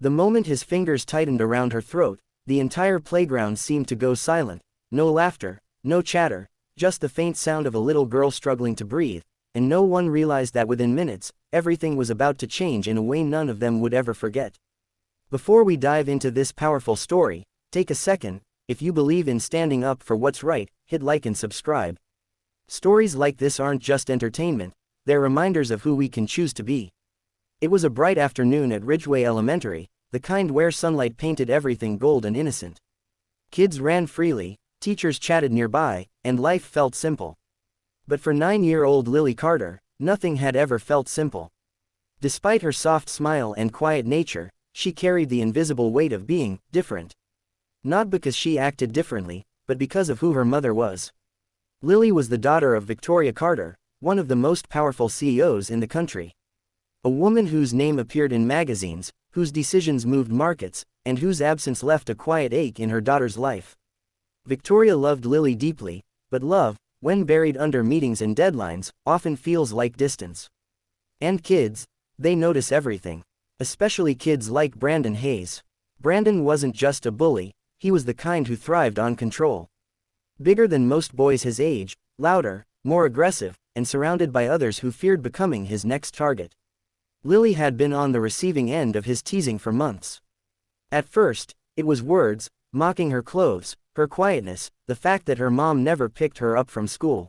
The moment his fingers tightened around her throat, the entire playground seemed to go silent. No laughter, no chatter, just the faint sound of a little girl struggling to breathe, and no one realized that within minutes, everything was about to change in a way none of them would ever forget. Before we dive into this powerful story, take a second. If you believe in standing up for what's right, hit like and subscribe. Stories like this aren't just entertainment, they're reminders of who we can choose to be. It was a bright afternoon at Ridgeway Elementary, the kind where sunlight painted everything gold and innocent. Kids ran freely, teachers chatted nearby, and life felt simple. But for 9-year-old Lily Carter, nothing had ever felt simple. Despite her soft smile and quiet nature, she carried the invisible weight of being different. Not because she acted differently, but because of who her mother was. Lily was the daughter of Victoria Carter, one of the most powerful CEOs in the country. A woman whose name appeared in magazines, whose decisions moved markets, and whose absence left a quiet ache in her daughter's life. Victoria loved Lily deeply, but love, when buried under meetings and deadlines, often feels like distance. And kids, they notice everything. Especially kids like Brandon Hayes. Brandon wasn't just a bully, he was the kind who thrived on control. Bigger than most boys his age, louder, more aggressive, and surrounded by others who feared becoming his next target. Lily had been on the receiving end of his teasing for months. At first, it was words, mocking her clothes, her quietness, the fact that her mom never picked her up from school.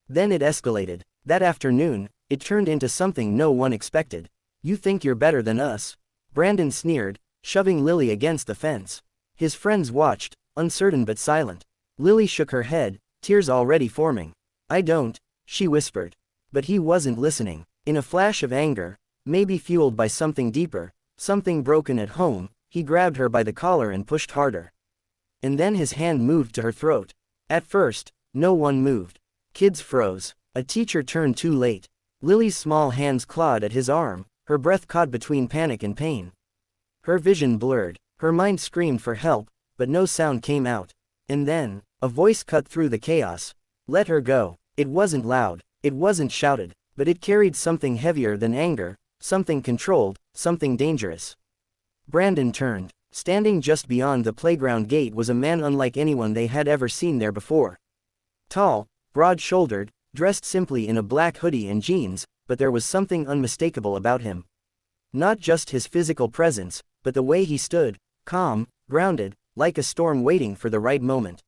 Then it escalated. That afternoon, it turned into something no one expected. "You think you're better than us?" Brandon sneered, shoving Lily against the fence. His friends watched, uncertain but silent. Lily shook her head, tears already forming. "I don't," she whispered. But he wasn't listening. In a flash of anger, maybe fueled by something deeper, something broken at home, he grabbed her by the collar and pushed harder. And then his hand moved to her throat. At first, no one moved. Kids froze. A teacher turned too late. Lily's small hands clawed at his arm, her breath caught between panic and pain. Her vision blurred. Her mind screamed for help, but no sound came out. And then, a voice cut through the chaos. "Let her go." It wasn't loud, it wasn't shouted, but it carried something heavier than anger, something controlled, something dangerous. Brandon turned. Standing just beyond the playground gate was a man unlike anyone they had ever seen there before. Tall, broad-shouldered, dressed simply in a black hoodie and jeans, but there was something unmistakable about him. Not just his physical presence, but the way he stood, calm, grounded, like a storm waiting for the right moment.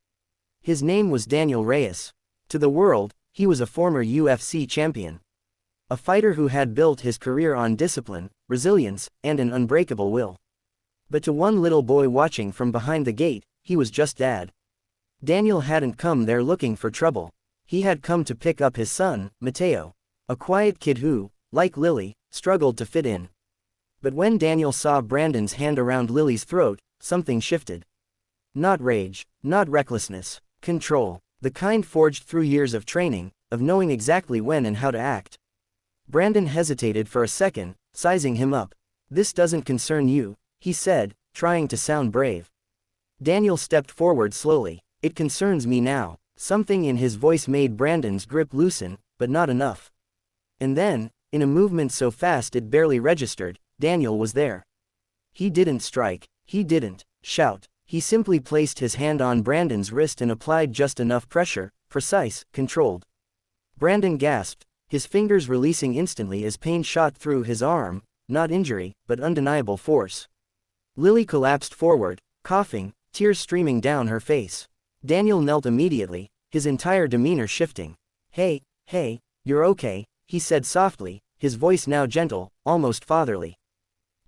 His name was Daniel Reyes. To the world, he was a former UFC champion. A fighter who had built his career on discipline, resilience, and an unbreakable will. But to one little boy watching from behind the gate, he was just Dad. Daniel hadn't come there looking for trouble. He had come to pick up his son, Mateo. A quiet kid who, like Lily, struggled to fit in. But when Daniel saw Brandon's hand around Lily's throat, something shifted. Not rage, not recklessness, control. The kind forged through years of training, of knowing exactly when and how to act. Brandon hesitated for a second, sizing him up. "This doesn't concern you," he said, trying to sound brave. Daniel stepped forward slowly. "It concerns me now." Something in his voice made Brandon's grip loosen, but not enough. And then, in a movement so fast it barely registered, Daniel was there. He didn't strike. He didn't shout. He simply placed his hand on Brandon's wrist and applied just enough pressure, precise, controlled. Brandon gasped, his fingers releasing instantly as pain shot through his arm, not injury, but undeniable force. Lily collapsed forward, coughing, tears streaming down her face. Daniel knelt immediately, his entire demeanor shifting. Hey, you're okay," he said softly, his voice now gentle, almost fatherly.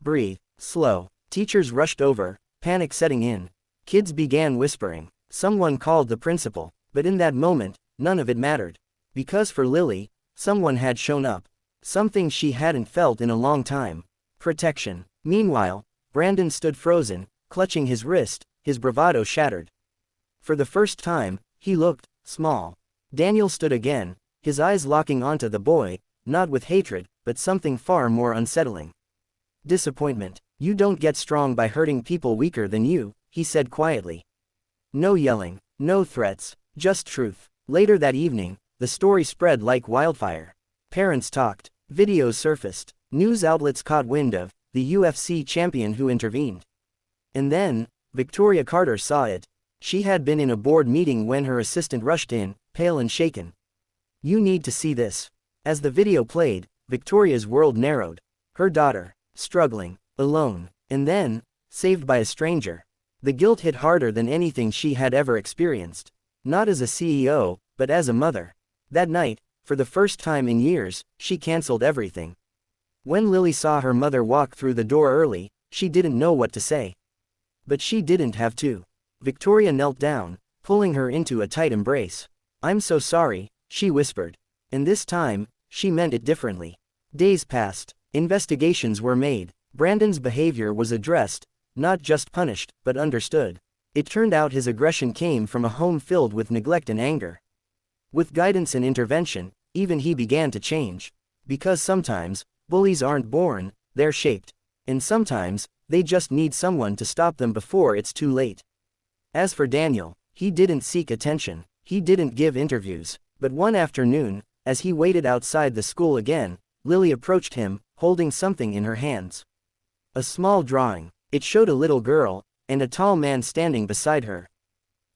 "Breathe, slow." Teachers rushed over, panic setting in. Kids began whispering. Someone called the principal, but in that moment, none of it mattered. Because for Lily, someone had shown up. Something she hadn't felt in a long time. Protection. Meanwhile, Brandon stood frozen, clutching his wrist, his bravado shattered. For the first time, he looked small. Daniel stood again, his eyes locking onto the boy, not with hatred, but something far more unsettling. Disappointment. "You don't get strong by hurting people weaker than you," he said quietly. No yelling, no threats, just truth. Later that evening, the story spread like wildfire. Parents talked, videos surfaced, news outlets caught wind of the UFC champion who intervened. And then, Victoria Carter saw it. She had been in a board meeting when her assistant rushed in, pale and shaken. "You need to see this." As the video played, Victoria's world narrowed. Her daughter, struggling, alone, and then, saved by a stranger. The guilt hit harder than anything she had ever experienced. Not as a CEO, but as a mother. That night, for the first time in years, she canceled everything. When Lily saw her mother walk through the door early, she didn't know what to say. But she didn't have to. Victoria knelt down, pulling her into a tight embrace. "I'm so sorry," she whispered. And this time, she meant it differently. Days passed. Investigations were made. Brandon's behavior was addressed, not just punished, but understood. It turned out his aggression came from a home filled with neglect and anger. With guidance and intervention, even he began to change. Because sometimes, bullies aren't born, they're shaped. And sometimes, they just need someone to stop them before it's too late. As for Daniel, he didn't seek attention, he didn't give interviews. But one afternoon, as he waited outside the school again, Lily approached him, holding something in her hands. A small drawing. It showed a little girl, and a tall man standing beside her.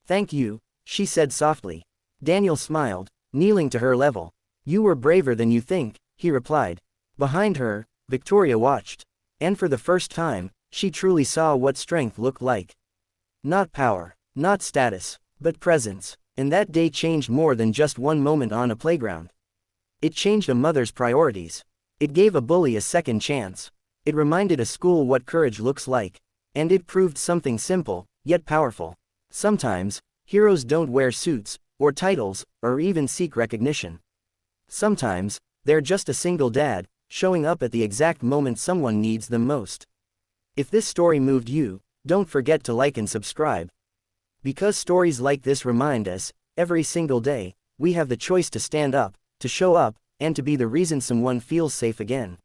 "Thank you," she said softly. Daniel smiled, kneeling to her level. "You were braver than you think," he replied. Behind her, Victoria watched. And for the first time, she truly saw what strength looked like. Not power, not status, but presence. And that day changed more than just one moment on a playground. It changed a mother's priorities. It gave a bully a second chance. It reminded a school what courage looks like. And it proved something simple, yet powerful. Sometimes, heroes don't wear suits, or titles, or even seek recognition. Sometimes, they're just a single dad, showing up at the exact moment someone needs them most. If this story moved you, don't forget to like and subscribe. Because stories like this remind us, every single day, we have the choice to stand up, to show up, and to be the reason someone feels safe again.